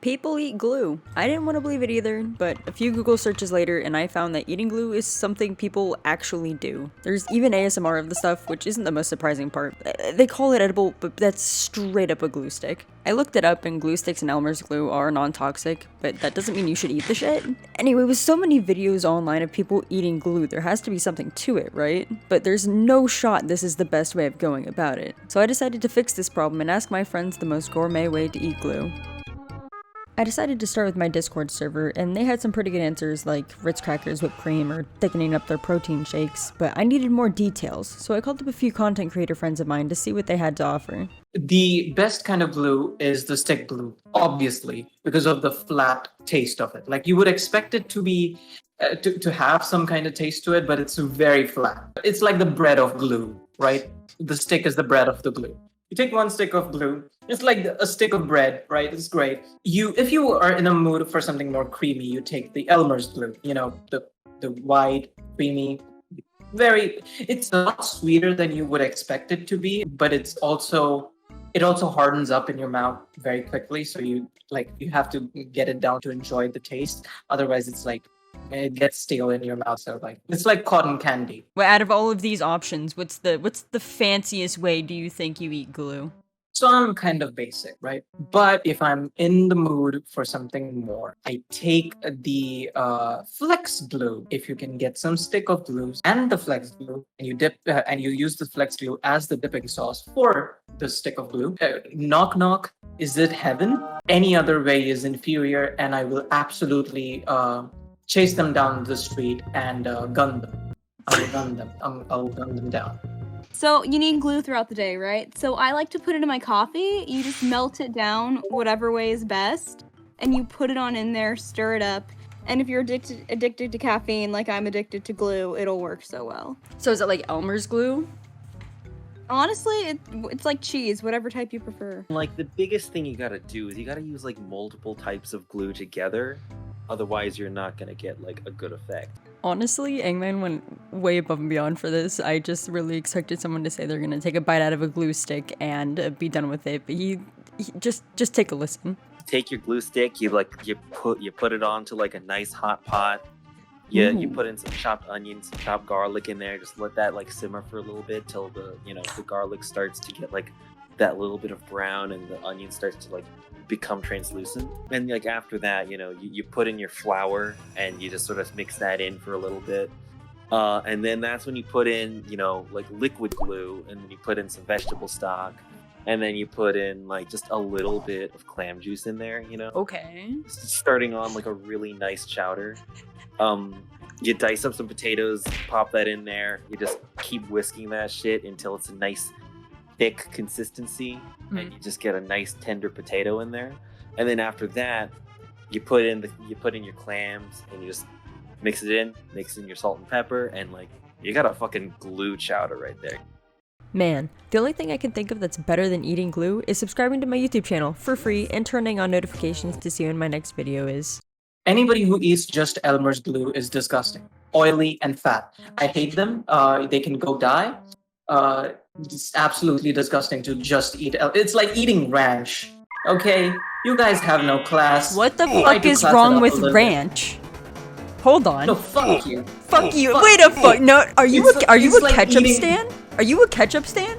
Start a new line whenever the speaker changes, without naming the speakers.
People eat glue. I didn't want to believe it either, but a few Google searches later and I found that eating glue is something people actually do. There's even ASMR of the stuff, which isn't the most surprising part. They call it edible, but that's straight up a glue stick. I looked it up and glue sticks and Elmer's glue are non-toxic, but that doesn't mean you should eat the shit. Anyway, with so many videos online of people eating glue, there has to be something to it, right? But there's no shot this is the best way of going about it. So I decided to fix this problem and ask my friends the most gourmet way to eat glue. I decided to start with my Discord server, and they had some pretty good answers like Ritz crackers, whipped cream, or thickening up their protein shakes, but I needed more details, so I called up a few content creator friends of mine to see what they had to offer.
The best kind of glue is the stick glue, obviously, because of the flat taste of it. Like you would expect it to be to have some kind of taste to it, but it's very flat. It's like the bread of glue, right? The stick is the bread of the glue. You take one stick of glue, it's like a stick of bread, right? It's great. If you are in a mood for something more creamy, you take the Elmer's glue, the white, creamy, it's a lot sweeter than you would expect it to be, but it also hardens up in your mouth very quickly. So you have to get it down to enjoy the taste. Otherwise it gets stale in your mouth. So it's like cotton candy.
Well, out of all of these options, what's the fanciest way do you think you eat glue?
So I'm kind of basic, right? But if I'm in the mood for something more, I take the flex glue. If you can get some stick of glues and the flex glue, and you dip and you use the flex glue as the dipping sauce for the stick of glue. Knock knock, is it heaven? Any other way is inferior, and I will absolutely chase them down the street and gun them. I'll gun them down.
So you need glue throughout the day, right? So I like to put it in my coffee. You just melt it down whatever way is best, and you put it on in there, stir it up. And if you're addicted to caffeine like I'm addicted to glue, it'll work so well.
So is it like Elmer's glue?
Honestly, it's like cheese, whatever type you prefer.
Like the biggest thing you gotta do is you gotta use like multiple types of glue together. Otherwise, you're not gonna get like a good effect.
Honestly, Eggman went way above and beyond for this. I just really expected someone to say they're gonna take a bite out of a glue stick and be done with it, but he just take a listen.
Take your glue stick, you put it onto like a nice hot pot. You put in some chopped onions, some chopped garlic in there. Just let that like simmer for a little bit till the garlic starts to get like that little bit of brown and the onion starts to like become translucent. And like after that, you put in your flour and you just sort of mix that in for a little bit. And then that's when you put in, like liquid glue, and then you put in some vegetable stock. And then you put in like just a little bit of clam juice in there,
Okay.
Starting on like a really nice chowder. You dice up some potatoes, pop that in there. You just keep whisking that shit until it's a nice thick consistency, and you just get a nice tender potato in there. And then after that, you put in your clams, and you just mix in your salt and pepper, and like you got a fucking glue chowder right there.
Man, the only thing I can think of that's better than eating glue is subscribing to my YouTube channel for free and turning on notifications to see when my next video is.
Anybody who eats just Elmer's glue is disgusting. Oily and fat. I hate them. They can go die. It's absolutely disgusting to just eat. It's like eating ranch. Okay? You guys have no class.
What the fuck is wrong with ranch? Hold on.
No, fuck you.
Fuck you. Wait a fuck. No, are you a ketchup stan? Are you a ketchup stan?